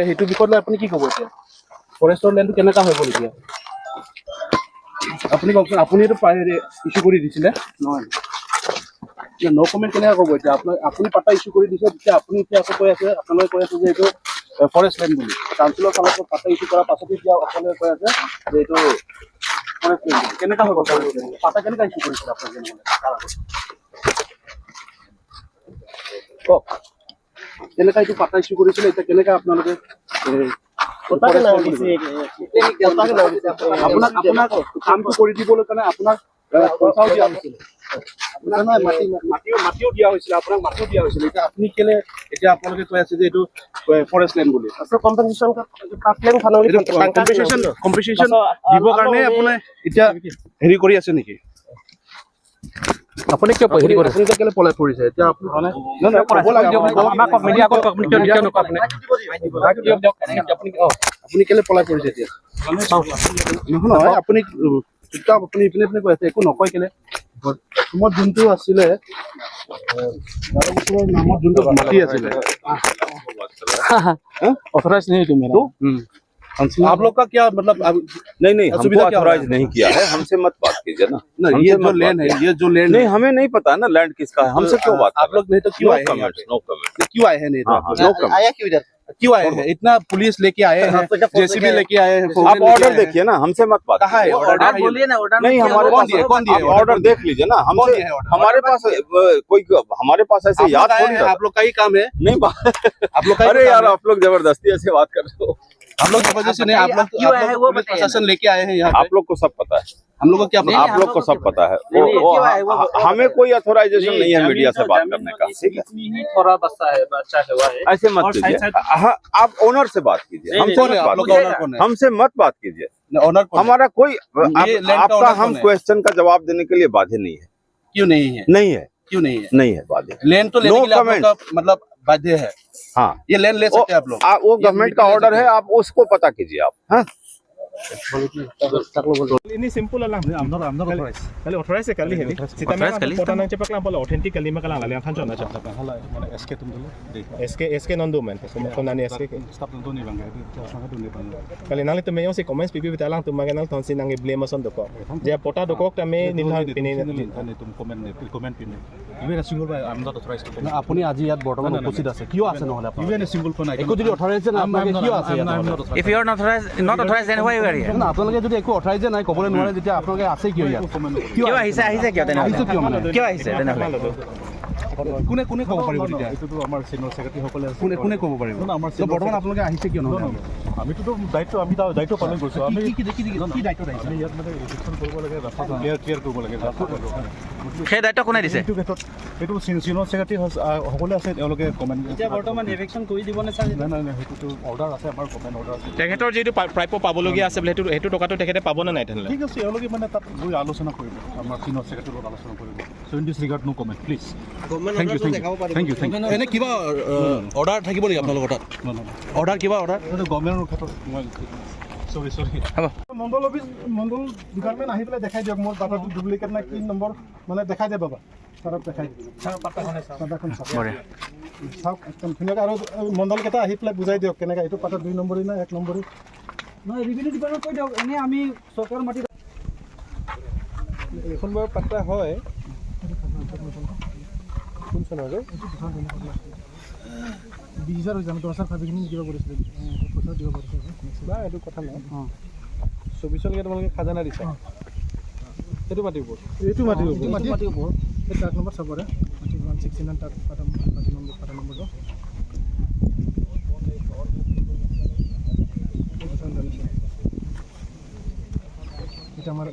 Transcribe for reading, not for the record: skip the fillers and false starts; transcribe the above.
সেইটো বিষয়ত আপুনি কি ক'ব এতিয়া ফৰেষ্টৰ লেণ্ডটো কেনেকা হৈ গ'ল এতিয়া আপুনি কওকচোন আপুনি এইটো ইছ্যু কৰি দিছিলে নহয় নো কমেণ্ট কেনেকৈ ক'ব এতিয়া আপুনি পাতা ইছ্যু কৰি দিছে তেতিয়া আপুনি এতিয়া আকৌ কৈ আছে আপোনালোকে কৈ আছে যে এইটো ফৰেষ্ট লেণ্ড বুলি কাউন্সিলৰ ফালৰ পৰা পাতা ইছ্যু কৰাৰ পাছতো এতিয়া আপোনালোকে কৈ আছে যে এইটো ফৰেষ্ট লেণ্ড কেনেকা হৈ গ'ল পাতা কেনেকৈ ইছ্যু কৰিছিলে আপোনালোকে কওক কেনেকা এইটো পাতা ইছ্যু কৰিছিলে এতিয়া কেনেকা আপোনালোকে আপোনাক কামটো কৰি দিবলৈ কাৰণে আপোনাক পইচাও দিয়া হৈছিলে মাটিও দিয়া হৈছিলে আপোনাক মাটিও দিয়া হৈছিলে এতিয়া আপুনি কেলে এতিয়া আপোনালোকে কৈ আছে যে এইটো ফৰেষ্ট লেণ্ড বুলি কম্পেনচেশ্যন দিবৰ কাৰণে আপুনি এতিয়া হেৰি কৰি আছে নেকি আপুনি কিয় হেৰি কৰে আপুনি কেলে পলাই পৰিছে এতিয়া আপুনি কেলে পলাই পৰিছে এতিয়া নহয় আপুনি চুপচাপ আপুনি ইপিনে ইপিনে কৈ আছে একো নকয় কেলে অসমত যোনটো আছিলে নামত যোনটো মাটি আছিলে ऑथराइज नहीं तुम आप लोग का क्या मतलब नहीं हमको ऑथराइज नहीं किया है हमसे मत बात कीजिए ना ये जो लैंड है ये जो लैंड नहीं हमें नहीं पता है ना लैंड किसका है हमसे क्यों बात आप लोग नहीं तो क्यों आए हैं नो कमेंट क्यों आए हैं नहीं तो नो कमेंट आया क्यों इधर क्यों आए हैं इतना पुलिस लेके आए हैं जेसीबी लेके आए हैं आप ऑर्डर देखिए ना हमसे मत बात कहाँ है ऑर्डर बोलिए ना ऑर्डर नहीं हमारे पास कौन दिया ऑर्डर देख लीजिए ना हमसे हमारे पास कोई हमारे पास ऐसे याद थोड़ी ना आप लोग का ही काम है नहीं आप लोग अरे यार आप लोग जबरदस्ती ऐसे बात कर रहे हो हम लोग जबरदस्ती नहीं आप लोग पुलिस प्रशासन लेके आए हैं यहाँ आप लोग को सब पता है हम लोग को क्या पता आप लोग को सब पता है हमें कोई ऑथोराइजेशन नहीं है मीडिया से बात करने का ठीक है थोड़ा बच्चा हुआ है ऐसे मत कीजिए आप ओनर से बात कीजिए हमसे मत बात कीजिए हमारा कोई आपका हम क्वेश्चन का जवाब देने के लिए बाध्य नहीं है क्यों नहीं है नहीं है क्यों नहीं है नहीं है बाध्य लैंड तो लेने के लिए आप लोग का मतलब बाध्य है हाँ ये लैंड ले सकते हैं आप लोग वो गवर्नमेंट का ऑर्डर है आप उसको पता कीजिए आप हाँ ini simple lang amnor kali authorize kali heli sita me pota nang cepak lang pala authentic kali me kala lang khan jona cha hala mane sk tum dulu sk non do man ko nani sk stop non do ni bang asanga do ni bang kali nang to me yo se comments pipi bita lang tum maganal ton sin nang blame son do ko je pota do ko ta me nilha pini tum comment pini even a single by I'm not authorized to comment আপুনি আজি ইয়াত বৰ্তমান উপস্থিত আছে কিয় আছে নহলে আপুনি even a single phone একো যদি অথৰাইজ নাই আপোনালোকে কিয় আছে if you are not authorized then why you are here না আপোনালোকে যদি একো অথৰাইজ নাই ক'বলৈ নোৱাৰে যেতিয়া আপোনালোকে আছে কিয় ইয়াত কিয় আহিছে কিয় তেনেহ'লে কিয় মানে কিয় আহিছে তেনেহ'লে কোনে কোনে ক'ব পাৰিব তেতিয়া এইটো আমাৰ সিনিয়ৰ সেক্ৰেটাৰী সকলে আছে কোনে কোনে ক'ব পাৰিব আমাৰ বৰ্তমান আপোনালোকে আহিছে কিয় নহয় আমিতো দায়িত্ব পালন কৰিছো আমি কি দায়িত্ব আহিছে আমি ইয়াত মানে ৰেজিষ্ট্ৰেশ্যন কৰিব লাগে ৰাস্তা ক্লিয়াৰ কৰিব লাগে সেই দায়িত্ব কোনে দিছে এইটো ক্ষেত্ৰত এইটো সিনিয়ৰ সেক্ৰেটাৰী সকলে আছে তেওঁলোকে কমেণ্ট এতিয়া বৰ্তমান ইলেকশ্যন কৰি দিব নে নাই সেইটোতো অৰ্ডাৰ আছে আমাৰ কমেণ্ট অৰ্ডাৰ আছে তেখেতৰ যিটো প্ৰাপ্য পাবলগীয়া আছে বোলে সেইটো টকাটো তেখেতে পাব নে নাই তেনেহ'লে ঠিক আছে এওঁলোকে মানে তাত গৈ আলোচনা কৰিব আমাৰ সিনিয়ৰ সেক্ৰেটাৰীৰ লগত আলোচনা কৰিব so' in this regard no comment please thank you এনে কিবা অৰ্ডাৰ থাকিব নেকি আপোনালোকৰ তাত অৰ্ডাৰ কিবা অৰ্ডাৰ গভৰ্ণমেণ্টৰ ক্ষেত্ৰত মই সৰি মণ্ডল অফিচ মণ্ডল ডিপাৰ্টমেণ্ট আহি পেলাই দেখাই দিয়ক মোৰ পাতাটো ডুপ্লিকেট না কি নম্বৰ মানে দেখাই দিয়ে বাবা ছাৰক দেখাই পাতাখন চাওক একদম ধুনীয়াকৈ আৰু মণ্ডলকেইটা আহি পেলাই বুজাই দিয়ক কেনেকৈ এইটো পাতা 2 নম্বৰী না 1 নম্বৰী নহয় ৰেভিনিউ ডিপাৰ্টমেণ্ট কৈ দিয়ক এনে আমি চৰকাৰ মাটি এখন বাৰু পাতা হয় কোন চনৰ 20,000 হৈ যাম 10,000 ভাবিখিনি কিবা কৰিছিলে পইচা দিব পাৰিছে না এইটো কথা নাই 24 তোমালোকে খাজানা দিছা এইটো মাটিৰ ওপৰত এইটো মাটিৰ ওপৰত এই ট্ৰাক নম্বৰ চাবৰে 169 ট্ৰাক পাতা নম্বৰ এটা আমাৰ